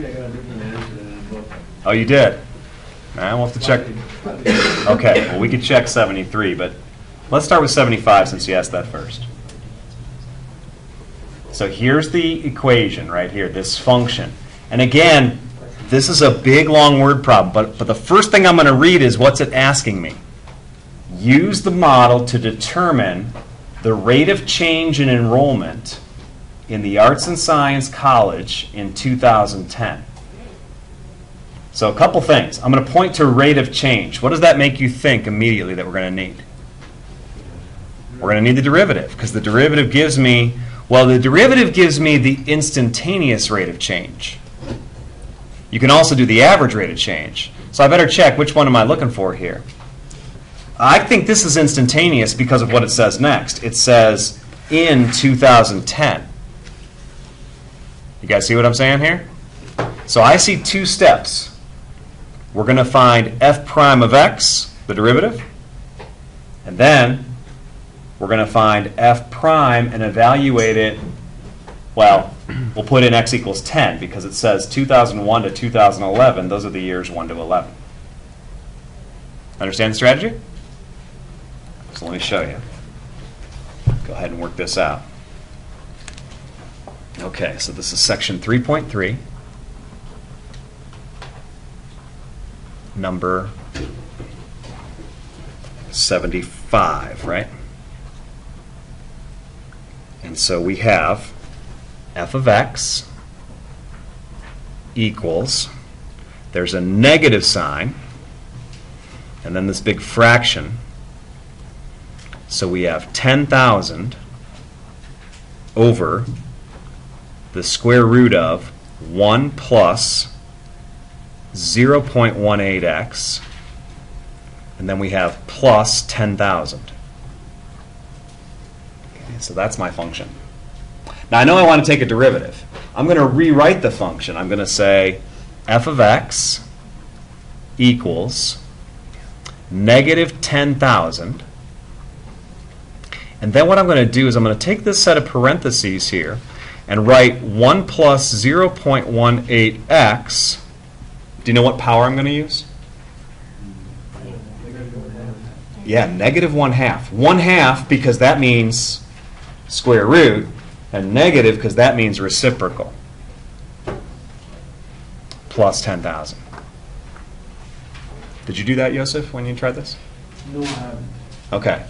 I got a different answer than the book. Oh, you did? Nah, we'll have to check. Okay, well, we could check 73, but let's start with 75 since you asked that first. So here's the equation right here, this function. And again, this is a big, long word problem, but the first thing I'm going to read is what's it asking me. Use the model to determine the rate of change in enrollment in the Arts and Science College in 2010. So a couple things. I'm going to point to rate of change. What does that make you think immediately that we're going to need? We're going to need the derivative, because the derivative gives me, well, the derivative gives me the instantaneous rate of change. You can also do the average rate of change. So I better check which one am I looking for here. I think this is instantaneous because of what it says next. It says in 2010. You guys see what I'm saying here? So I see two steps. We're going to find f prime of x, the derivative, and then we're going to find f prime and evaluate it. Well, we'll put in x equals 10 because it says 2001 to 2011. Those are the years 1 to 11. Understand the strategy? So let me show you. Go ahead and work this out. Okay, so this is section 3.3, number 75, right? And so we have f of x equals, there's a negative sign, and then this big fraction. So we have 10,000 over the square root of 1 plus 0.18x, and then we have plus 10,000. Okay, so that's my function. Now I know I want to take a derivative. I'm going to rewrite the function. I'm going to say f of x equals negative 10,000. And then what I'm going to do is I'm going to take this set of parentheses here and write 1 plus 0.18x. Do you know what power I'm going to use? Yeah, negative 1/2. 1/2 because that means square root, and negative because that means reciprocal. Plus 10,000. Did you do that, Yosef, when you tried this? No, I haven't. Okay.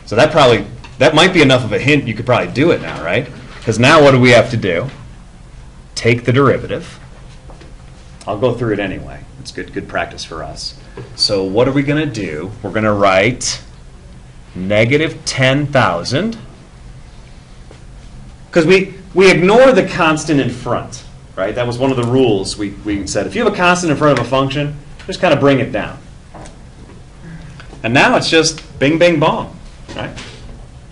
So that might be enough of a hint. You could probably do it now, right? Because now what do we have to do? Take the derivative. I'll go through it anyway. It's good practice for us. So what are we going to do? We're going to write negative 10,000. Because we ignore the constant in front, right? That was one of the rules. We said if you have a constant in front of a function, just kind of bring it down. And now it's just bing, bing, bong, right?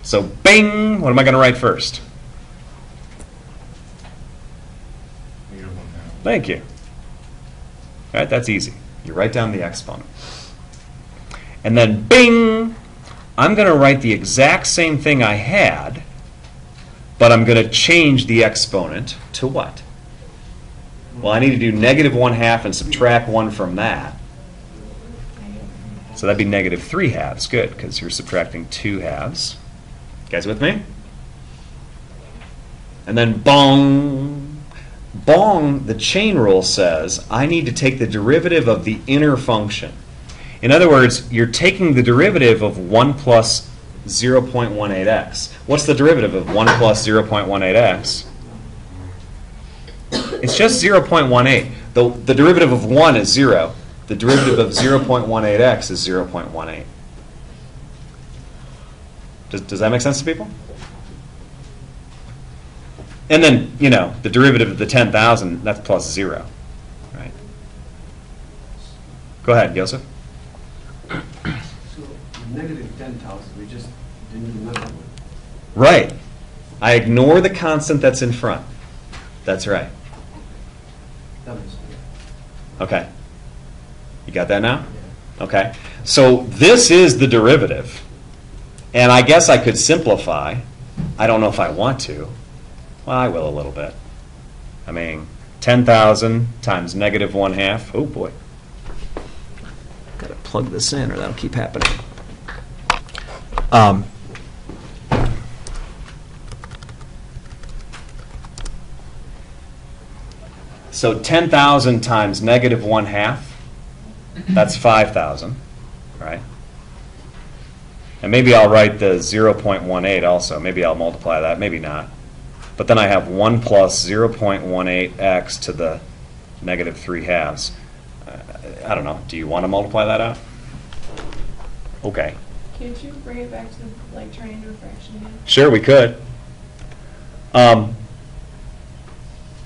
So bing, what am I going to write first? Thank you. All right, that's easy. You write down the exponent. And then bing, I'm going to write the exact same thing I had, but I'm going to change the exponent to what? Well, I need to do negative 1/2 and subtract 1 from that. So that'd be negative 3/2. Good, because you're subtracting 2/2. You guys with me? And then bong. Bong, the chain rule says, I need to take the derivative of the inner function. In other words, you're taking the derivative of 1 plus 0.18x. What's the derivative of 1 plus 0.18x? It's just 0.18. The derivative of 1 is 0. The derivative of 0.18x is 0.18. Does that make sense to people? And then, you know, the derivative of the 10,000, that's plus 0. Right? Go ahead, Yosef. So negative 10,000, we just didn't do nothing with. Right. I ignore the constant that's in front. That's right. That was Okay. You got that now? Okay. So this is the derivative. And I guess I could simplify. I don't know if I want to. Well, I will a little bit. I mean, 10,000 times negative 1/2. Oh boy. Got to plug this in or that'll keep happening. So 10,000 times negative 1/2, that's 5,000, right? And maybe I'll write the 0.18 also. Maybe I'll multiply that, maybe not. But then I have 1 plus 0.18x to the negative 3/2. I don't know. Do you want to multiply that out? Okay. Can't you bring it back to like turning into a fraction again? Sure, we could.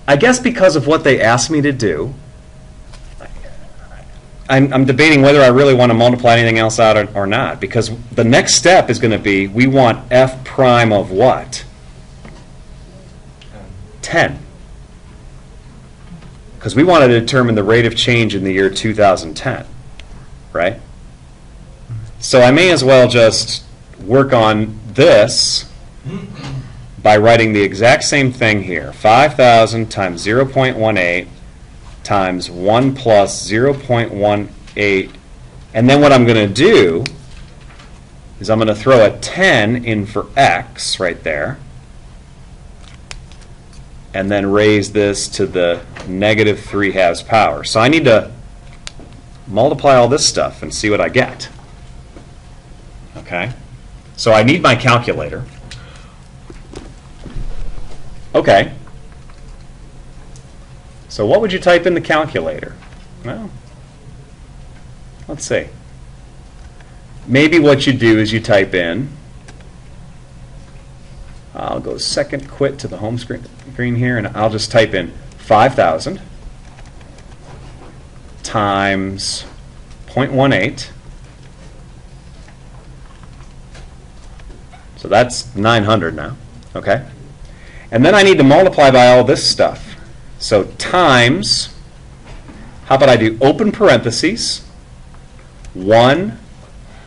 I guess because of what they asked me to do, I'm debating whether I really want to multiply anything else out or not, because the next step is going to be, we want f prime of what? 10. Because we want to determine the rate of change in the year 2010, right? So I may as well just work on this by writing the exact same thing here. 5,000 times 0.18 times 1 plus 0.18. And then what I'm going to do is I'm going to throw a 10 in for x right there. And then raise this to the negative 3/2 power. So I need to multiply all this stuff and see what I get. Okay? So I need my calculator. Okay. So what would you type in the calculator? Well, let's see. Maybe what you do is you type in, I'll go second quit to the home screen here, and I'll just type in 5,000 times 0.18. So that's 900 now, okay? And then I need to multiply by all this stuff. So times, how about I do open parentheses, 1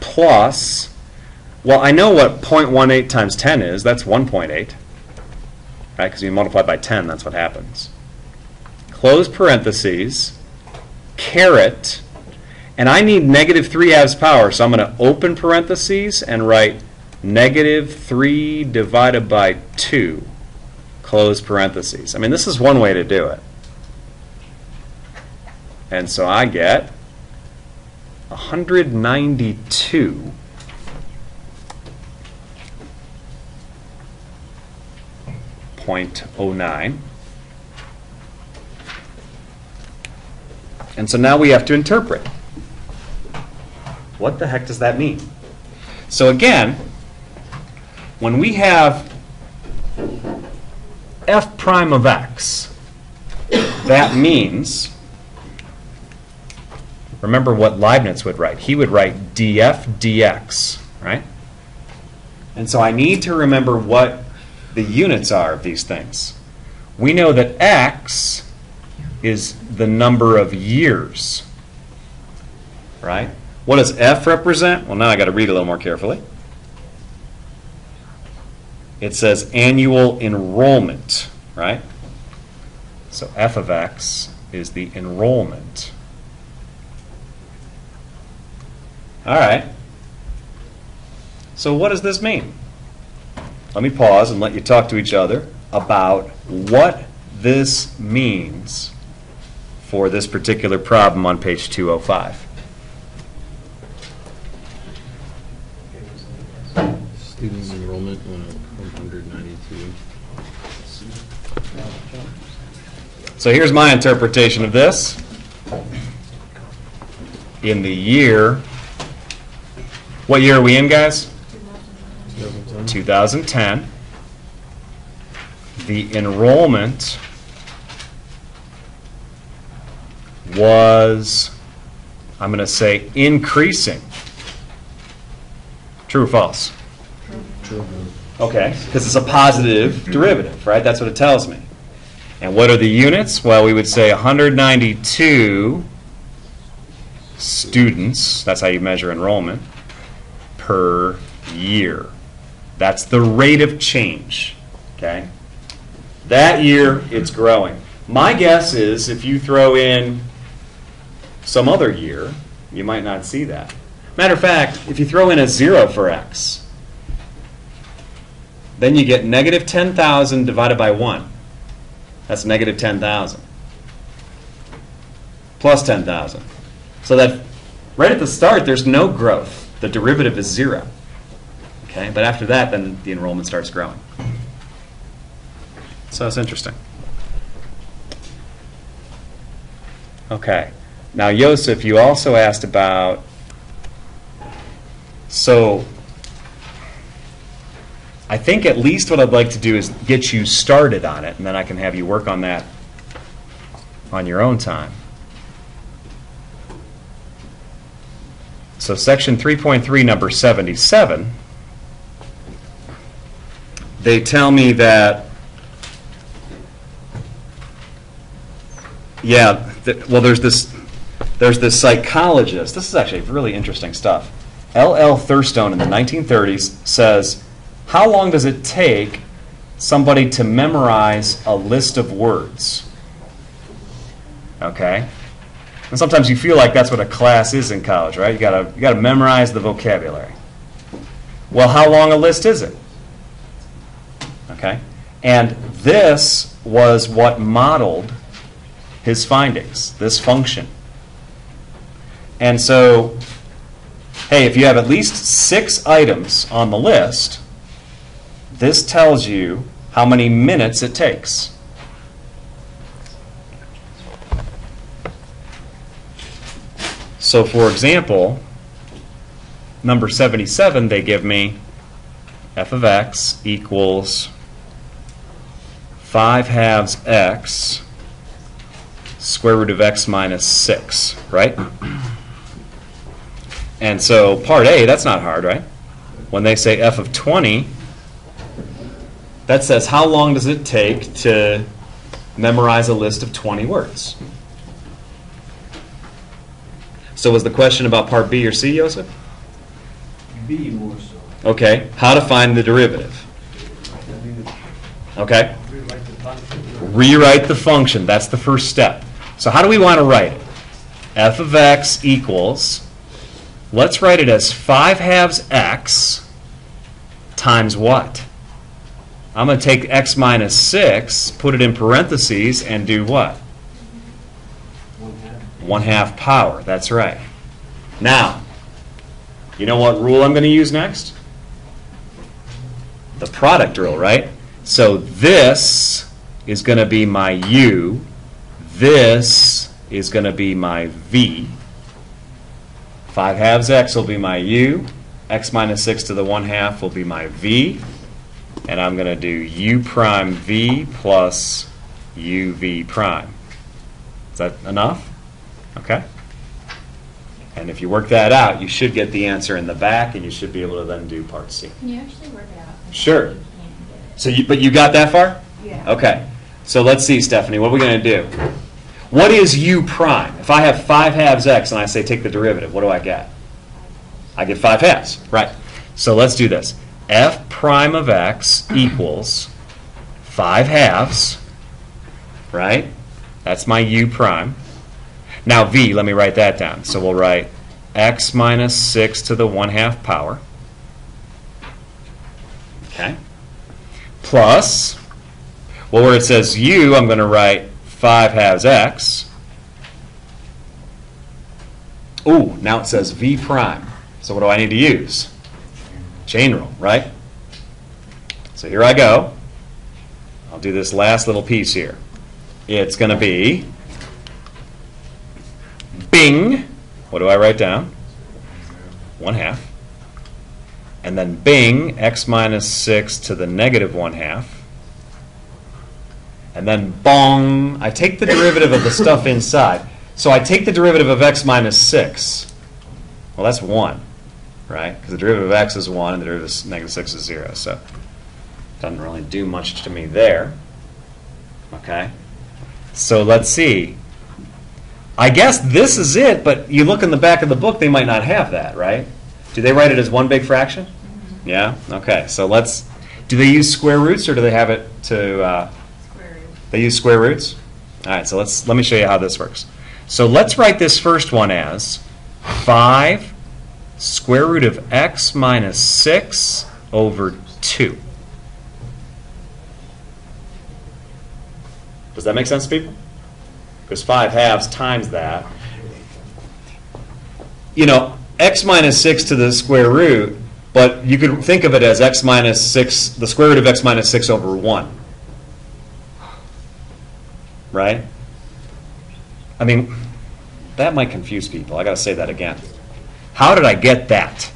plus, well, I know what 0.18 times 10 is. That's 1.8, right? Because you multiply by 10, that's what happens. Close parentheses, caret, and I need negative 3/2 power, so I'm going to open parentheses and write negative 3 divided by 2, close parentheses. I mean, this is one way to do it. And so I get 192.09. And so now we have to interpret. What the heck does that mean? So again, when we have f prime of x, that means, remember what Leibniz would write. He would write df dx, right? And so I need to remember what the units are of these things. We know that x is the number of years, right? What does f represent? Well, now I got to read a little more carefully. It says annual enrollment, right? So f of x is the enrollment. All right. So what does this mean? Let me pause and let you talk to each other about what this means for this particular problem on page 205. Student enrollment went up 192. So here's my interpretation of this. In the year, what year are we in, guys? 2010. The enrollment was, I'm going to say, increasing. True or false? True. Okay, because it's a positive derivative, right? That's what it tells me. And what are the units? Well, we would say 192 students, that's how you measure enrollment, per year. That's the rate of change, okay? That year, it's growing. My guess is if you throw in some other year, you might not see that. Matter of fact, if you throw in a 0 for x, then you get negative 10,000 divided by 1. That's negative 10,000. Plus 10,000. So that right at the start, there's no growth. The derivative is 0. Okay, but after that, then the enrollment starts growing. So that's interesting. Okay. Now, Joseph, you also asked about, so I think at least what I'd like to do is get you started on it, and then I can have you work on that on your own time. So section 3.3, number 77, they tell me that, yeah, well, there's this psychologist. This is actually really interesting stuff. L.L. Thurstone in the 1930s says, how long does it take somebody to memorize a list of words? Okay? And sometimes you feel like that's what a class is in college, right? You gotta memorize the vocabulary. Well, how long a list is it? Okay? And this was what modeled his findings, this function. And so, hey, if you have at least 6 items on the list, this tells you how many minutes it takes. So, for example, number 77, they give me f of x equals 5/2 x square root of x minus 6, right? And so part A, that's not hard, right? When they say f of 20, that says how long does it take to memorize a list of 20 words? So was the question about part B or C, Joseph? B more so. Okay. How to find the derivative? Okay. Rewrite the function. Rewrite the function. That's the first step. So how do we want to write it? F of x equals, let's write it as 5/2 x times what? I'm going to take x minus 6, put it in parentheses, and do what? 1/2 power. That's right. Now, you know what rule I'm going to use next? The product rule, right? So this is going to be my u. This is going to be my v. 5/2 x will be my u. X minus 6 to the 1/2 will be my v. And I'm going to do u prime v plus uv prime. Is that enough? Okay. And if you work that out, you should get the answer in the back, and you should be able to then do part C. Can you actually work it out? Sure. You can't get it. So, but you got that far? Yeah. Okay. So let's see, Stephanie. What are we going to do? What is u prime? If I have 5/2 x and I say take the derivative, what do I get? I get 5/2. Right. So let's do this. F prime of x equals 5/2. Right? That's my u prime. Now v, let me write that down. So we'll write x minus 6 to the 1/2 power. Okay. Plus, well, where it says u, I'm going to write 5/2 x. Ooh, now it says v prime. So what do I need to use? Chain rule, right? So here I go. I'll do this last little piece here. It's going to be bing. What do I write down? 1/2. And then bing, x minus 6 to the negative 1/2. And then bong, I take the derivative of the stuff inside. So I take the derivative of x minus 6. Well, that's 1, right? Because the derivative of x is 1 and the derivative of negative 6 is 0. So it doesn't really do much to me there. Okay? So let's see. I guess this is it, but you look in the back of the book, they might not have that, right? Do they write it as one big fraction? Mm-hmm. Yeah? Okay. So let's, do they use square roots or do they have it to, Square root. they use square roots? All right, so let me show you how this works. So let's write this first one as 5 square root of x minus 6 over 2. Does that make sense to people? Because 5 halves times that. You know, x minus 6 to the square root, but you could think of it as x minus 6, the square root of x minus 6 over 1. Right? I mean, that might confuse people. I got to say that again. How did I get that?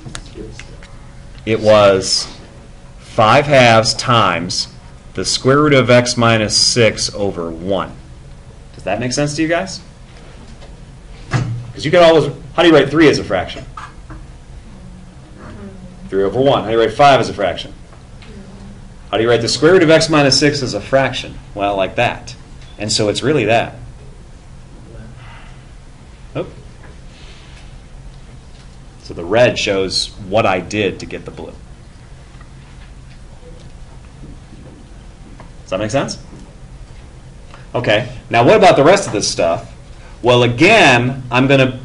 It was 5 halves times the square root of x minus 6 over 1. Does that make sense to you guys? Because you can always, how do you write 3 as a fraction? 3 over 1. How do you write 5 as a fraction? How do you write the square root of x minus 6 as a fraction? Well, like that. And so it's really that. Oh. So the red shows what I did to get the blue. Does that make sense? Okay. Now what about the rest of this stuff? Well, again, I'm going to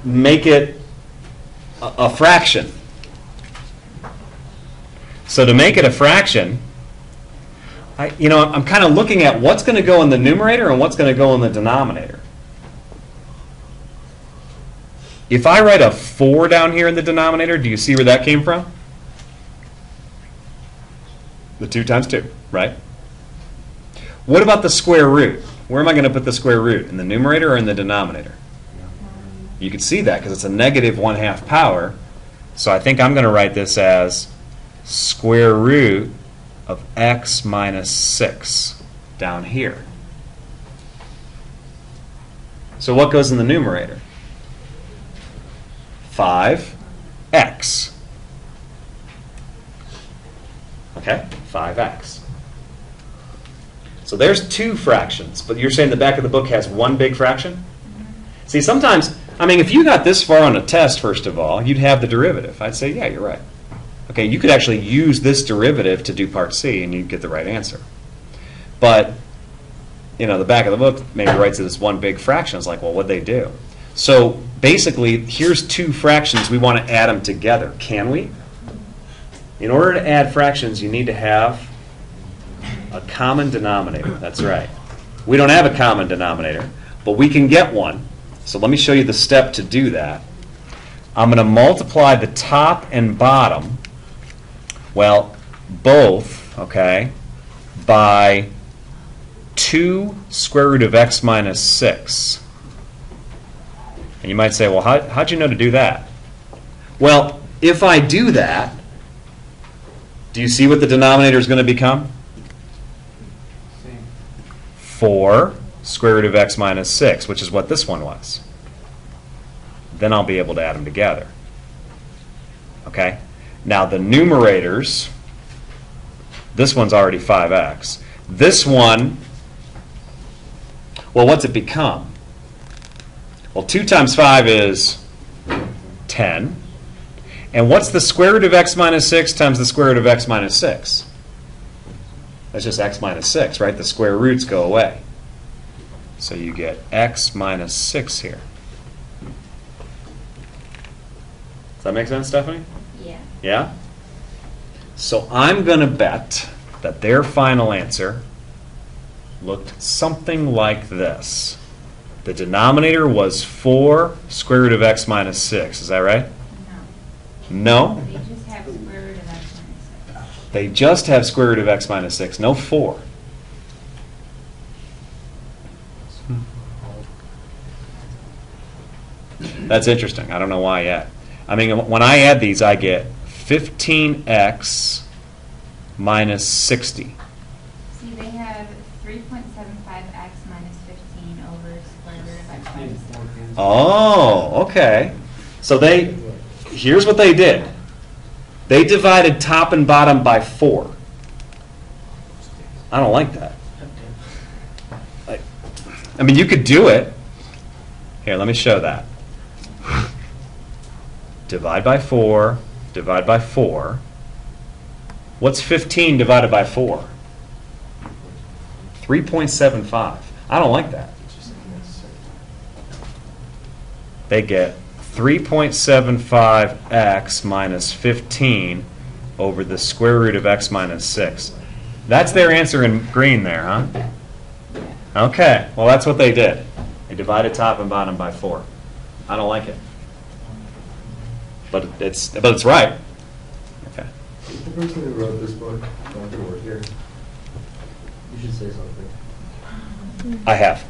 make it a fraction. So to make it a fraction, I'm kind of looking at what's going to go in the numerator and what's going to go in the denominator. If I write a 4 down here in the denominator, do you see where that came from? The 2 times 2, right? What about the square root? Where am I going to put the square root? In the numerator or in the denominator? You can see that because it's a negative 1/2 power. So I think I'm going to write this as square root of x minus 6 down here. So what goes in the numerator? 5x. Okay, 5x. So there's 2 fractions, but you're saying the back of the book has 1 big fraction? See, sometimes, if you got this far on a test, first of all, you'd have the derivative. I'd say, yeah, you're right. Okay, you could actually use this derivative to do part C, and you'd get the right answer. But, the back of the book maybe writes it as 1 big fraction. It's like, well, what'd they do? So basically, here's 2 fractions. We want to add them together. Can we? In order to add fractions, you need to have a common denominator. That's right. We don't have a common denominator, but we can get one. So let me show you the step to do that. I'm going to multiply the top and bottom, well, both, okay, by 2 square root of x minus 6. And you might say, well, how'd you know to do that? Well, if I do that, do you see what the denominator is going to become? 4 square root of x minus 6, which is what this one was. Then I'll be able to add them together. Okay? Now the numerators, this one's already 5x. This one, well, what's it become? Well, 2 times 5 is 10. And what's the square root of x minus 6 times the square root of x minus 6? That's just x minus 6, right? The square roots go away. So you get x minus 6 here. Does that make sense, Stephanie? Yeah. Yeah? So I'm going to bet that their final answer looked something like this. The denominator was 4 square root of x minus 6. Is that right? No. No? They just have square root of x minus 6. They just have square root of x minus 6. No 4. That's interesting. I don't know why yet. When I add these, I get 15x minus 60. See, they have 3.75x minus 15 over square root of x minus 6. Oh, okay. So here's what they did. They divided top and bottom by 4. I don't like that. You could do it. Here, let me show that. Divide by 4, divide by 4. What's 15 divided by 4? 3.75. I don't like that. They get 3.75x minus 15 over the square root of x minus 6. That's their answer in green there, huh? Okay, well, that's what they did. They divided top and bottom by 4. I don't like it. But it's right. Okay. The person who wrote this book, not going to work here. You should say something. I have.